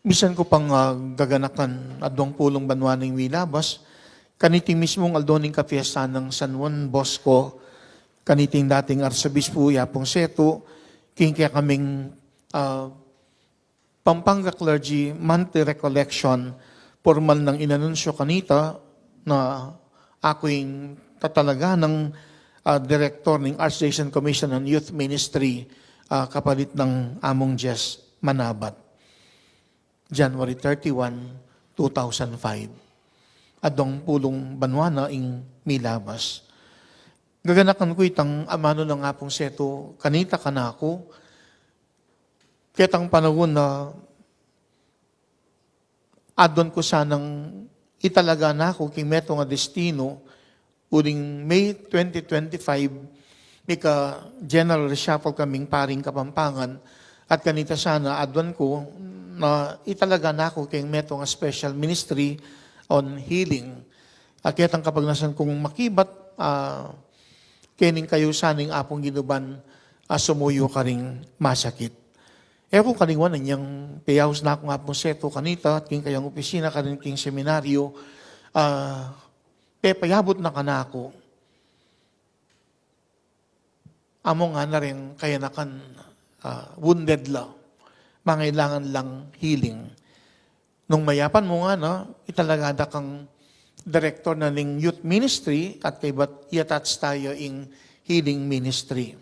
Bisan ko pang gaganakan adong pulong banwaning milabas, kaniting mismong aldoning kapiesta ng San Juan Bosco, kaniting dating Arsobispo Yapong Seto, king kaya kaming Pampanga Clergy Monthly Recollection, formal ng inanunsyo kanita na ako'y tatalaga ng Director ng Archdiocese Commission on Youth Ministry kapalit ng among Jess Manabat. January 31, 2005. Adong pulong banwana ing milabas. Gaganakan ko itang amano ng apong seto, kanita ka na ako, ketang panahon na adon ko sanang italaga na ako king meto nga destino, uling May 2025, may ka general reshuffle kaming paring Kapampangan, at kanita sana adon ko na italaga na ako kay meto nga special ministry on healing. Akit ang kapag nasan kong makibat, kening kayo saning apong ginuban, sumuyo ka ring masakit. Kung kalingwan niyang payaws na akong apong seto kanita, at king kayang opisina ka rin king seminaryo, pepayabot na ka na ako. Amo nga na rin kaya nakan wounded la. Mangailangan lang healing. Nung mayapan mo nga, italagada kang director na ng youth ministry at kay ba't i-attach tayo in healing ministry.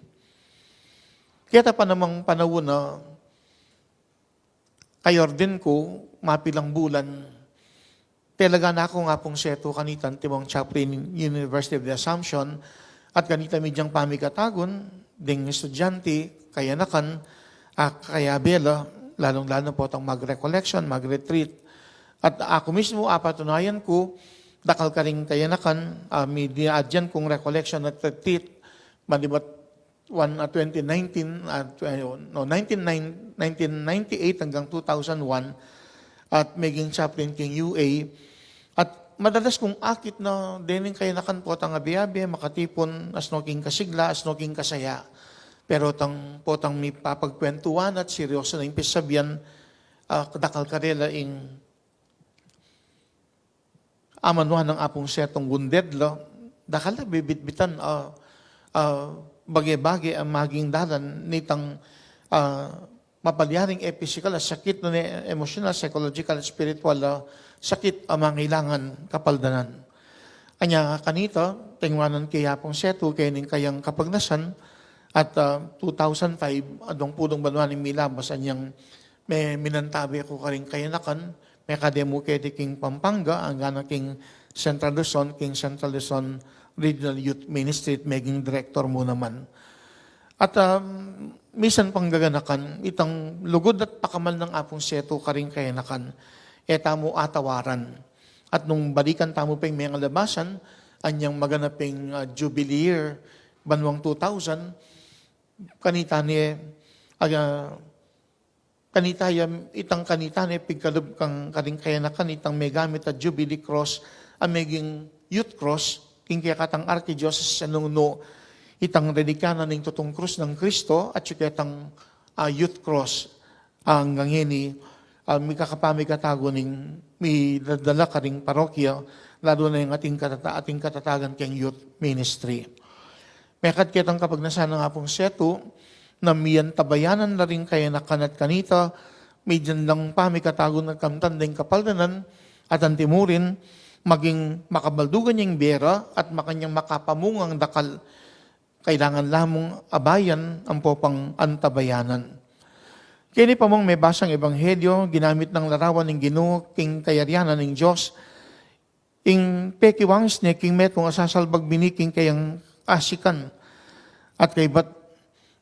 Kaya pa namang panahon na kayor din ko, mapilang bulan, talaga na ako nga pong seto kanitan timong chaplain University of the Assumption at kanita midyang pamikatagon, ding estudyante, kaya nakan, kaya bela, lalong-lalo po itong mag-recollection, mag-retreat. At ako mismo, apatunayan ko, dakal ka rin kaya nakan, may diadyan kong recollection at retreat, malibat 1998 hanggang 2001, at maging chaplain king UA. At madalas kong akit na dining kaya nakan po itong abiyabi, makatipon, asno king kasigla, asno king kasaya. Pero potang may papagkwentuhan at seryoso na impisabihan, kadakal karela ing amanuhan ng apong setong wounded lo, dakal na bibitbitan bagay-bagay ang maging dalan nitang mapalyaring physical, sakit na emotional, psychological, spiritual, sakit ang mangailangan kapaldanan. Anya kanita, tingwanan kaya pong seto, kaya ning kayang kapagnasan, at 2005, adong pulong banwaning milabas, anyang may minantabi ko karing kayanakan, may kademo kaya king Pampanga, ang gana king Central Luzon, king Central Luzon Regional Youth Ministry, maging director mo naman. At misan pang gaganakan, itang lugod at pakamal ng apong seto karing kayanakan, tamo atawaran. At nung balikan tamo pa yung mga labasan, anyang maganaping Jubilee year, banwang 2000, kanita itang kanita ni pigkalub kang karing kaya na kanitang may gamit at Jubilee Cross ang maging Youth Cross king kaya katang Archdiocese sa nungno itang dedikana ng tutong krus ng Kristo at siyang Youth Cross ang gangini may kakapami katago ng may dadala karing parokya lalo na yung ating katatagan kang youth ministry. Mekat kitang kapag nasa nga pong seto, na miyan tabayanan na rin kaya na kanat kanita, may dyan lang pamikatago ng kamtandeng kapaldanan, at ang timurin, maging makabaldugan niyang bera, at makanyang makapamungang dakal, kailangan lamang abayan ang popang antabayanan. Kini pa mong may basang ebanghelyo, ginamit ng larawan ng Ginoo, king kayaryanan ng Diyos, ing pekiwangs ni king metong asasalbag biniking kayang asikan. At kay ba't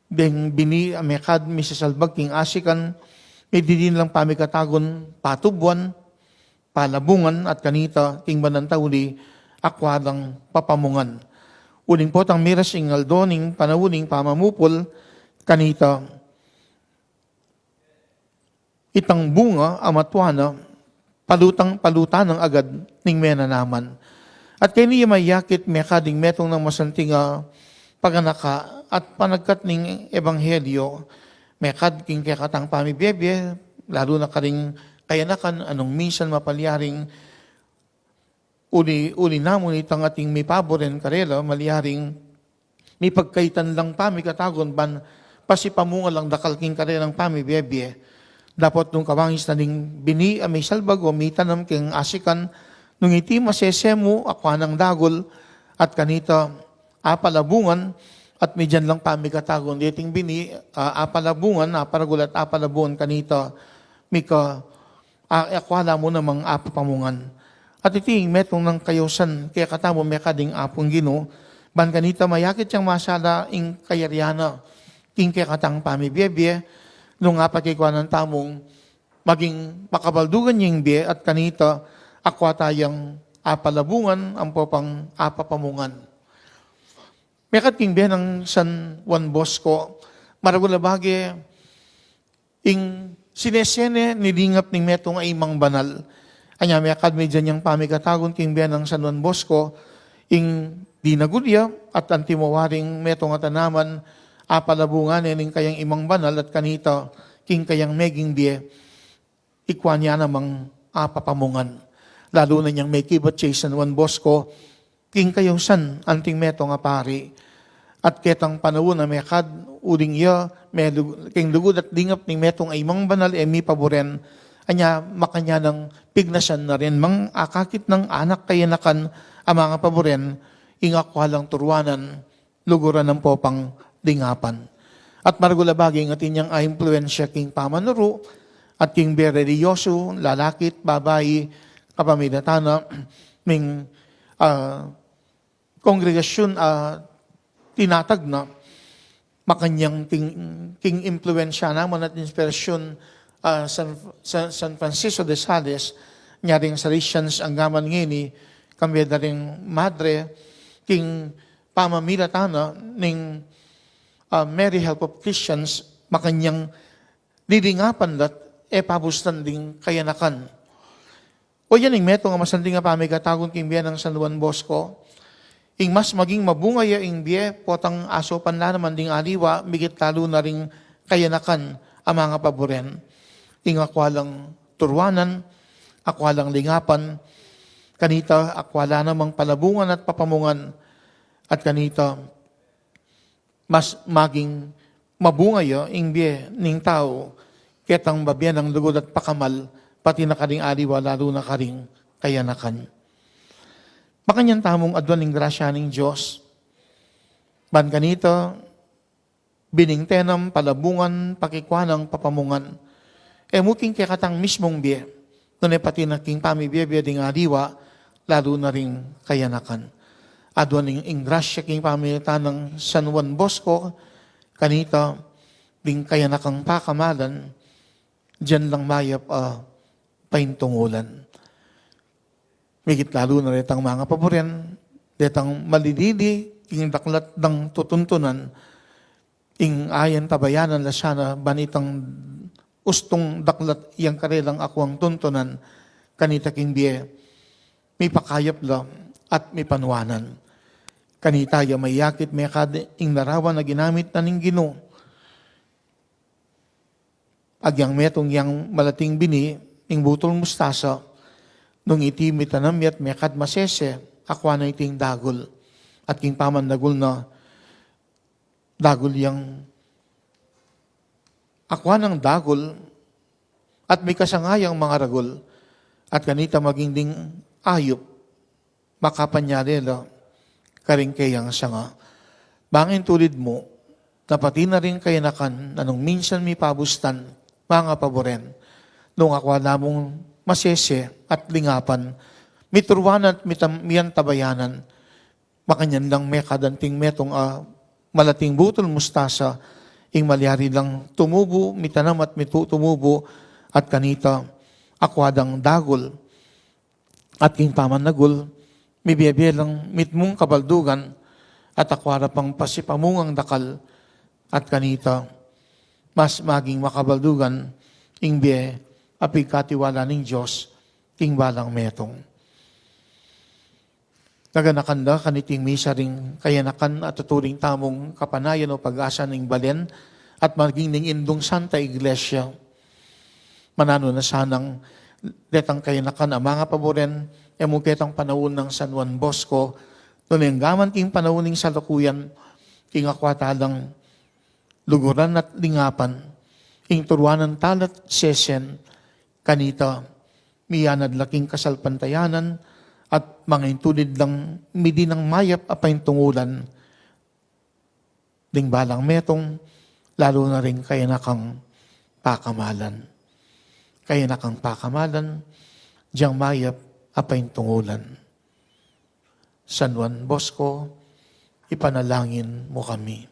deng bini amekad mi sa salbag king asikan, may didin lang pamikatagon patubwan, palabungan at kanita king banantawli akwadang papamungan. Uling po tang miras ingaldo ning panawuning pamamupol kanita itang bunga amatwana palutang ng agad ning mena naman. At kay niya mayakit mekading metong ng masanting paganaka at panagkat ning ebanghelyo, mekad king kaya katang pamibebe, lalo na karing kayanakan, anong minsan mapalyaring uli namon itang ating may paboren karela, malyaring may pagkaitan lang pami katagon, ban pasipamunga lang dakalking karelang pami bebye. Dapat nung kawangis na ning bini, may salbag o may tanam king asikan, nung iti masesemo, akwa ng dagol, at kanita apalabungan, at may dyan lang pami katagon, diting bini, apalabungan, aparagulat apalabungan kanita, may ka, akwala mo namang apapamungan. At iti metong ng kayosan, kaya katamo may kading apong gino, ban kanita mayakit siyang masala ing kayaryana, king kaya katang pamibiyebye, nung apakikwa ng tamong maging makabaldugan yung biye at kanita, akwa tayang apalabungan, ang popang apapamungan. May kating biye ng San Juan Bosco, maragulabage, ing sinesene nilingap ning metong ay imang banal. Anya may akadmi dyan yung pamikatagon king biyan ng San Juan Bosco, ing dinagudya at antimawaring metong atanaman, apalabungan ning kayang imang banal at kanita, king kayang meging biye, ikwa niya namang apapamungan. Lalo na niyang may kibat siya San Juan Bosco, king kayong san, anting metong apari. At ketang panawon na may akad, uling iya, king lugod at dingap ning metong ay imang banal, mi paboren, anya makanya ng pignasan na rin, mang akakit ng anak kayanakan ang mga paboren, ingakwalang turwanan, luguran ng popang dingapan. At maragulabaging at inyang influensya king pamanuro, at king bereliyoso, lalakit, babayi, kapamidatana, ming kongregasyon tinatag na, makanyang king influensya naman at inspirasyon San Francisco de Sales, nyaring Salesians ang gaman ngini, kami na rin madre, king pamamilatana, ning Mary Help of Christians, makanyang didingapan lat, pabustan ding kayanakan. O yan ing meto nga masanding nga pamigatagon king biya ng San Juan Bosco, ing mas maging mabungaya ing biya, potang aso panla naman ding aliwa, migit lalo na ring kayanakan ang mga paboren. Ing akwalang turwanan, akwalang lingapan, kanita akwala namang palabungan at papamungan, at kanita mas maging mabungaya ing biye ning tao, ketang babyan ng lugod at pakamal, pati na karing aliwa, lalo na karing kayanakan. Makanyan tamong adwan ning grasya ning Diyos, ban kanita, biningtenam, palabungan, pakikwanang, papamungan, muking kekatang mismong biye, nunay pati na king pamibiyebye ding aliwa, lalo na ring kayanakan. Adwan ning ingrasya king pamilitan ng San Juan Bosco, kanita, ding kayanakang pakamalan, dyan lang mayap paintungulan. Migit lalo na retang mga paboren, retang malilili, king daklat ng tutuntunan, ing ayan tabayanan la siya na banitang ustong daklat iyang karelang akwang tuntunan, kanita king biye, may pakayap la at may panwanan. Kanita ya may yakit may ing larawan na ginamit na ning Ginoo. Agyang metong yang malating bini, ing butol mustasa, nung iti mitanamyat may masese, akwa na iting dagol. At king paman dagol na, dagol yang akwa ng dagol, at may kasangayang mga ragol, at kanita maging ding ayop, makapanyarela, karing kayang sanga. Bangin tulid mo, napati na rin kayanakan, anong minsan may pabustan, mga paboren, nung akwa namong masese at lingapan, miturwanan at miyan tabayanan, makanyan lang may kadanting metong malating butol mustasa, ing malyari lang tumubo, mitanam at tumubo, at kanita, akwadang dagol, at king paman nagul, mibiyabye lang mitmong kabaldugan, at akwara pang pasipamungang dakal, at kanita, mas maging makabaldugan, ing biye, apig katiwala ng Diyos, king balang metong. Naganakanda kaniting misa ring kayanakan at tuturing tamong kapanayan o pag-asa ng balen at maging ning indong Santa Iglesia. Manano na sanang detang kayo na mga paboren, emo petang panahon ng San Juan Bosco, doon yung gaman king panahon ng salukuyan, king akwatalang luguran at lingapan, king turuanan talat sesen, kanita, miyanad laking kasalpantayanan, at mga intulid lang midi ng mayap apay tungulan, ding balang metong, lalo na rin kaya na kang pakamalan. Kaya na kang pakamalan, diyang mayap apay tungulan. San Juan Bosco, ipanalangin mo kami.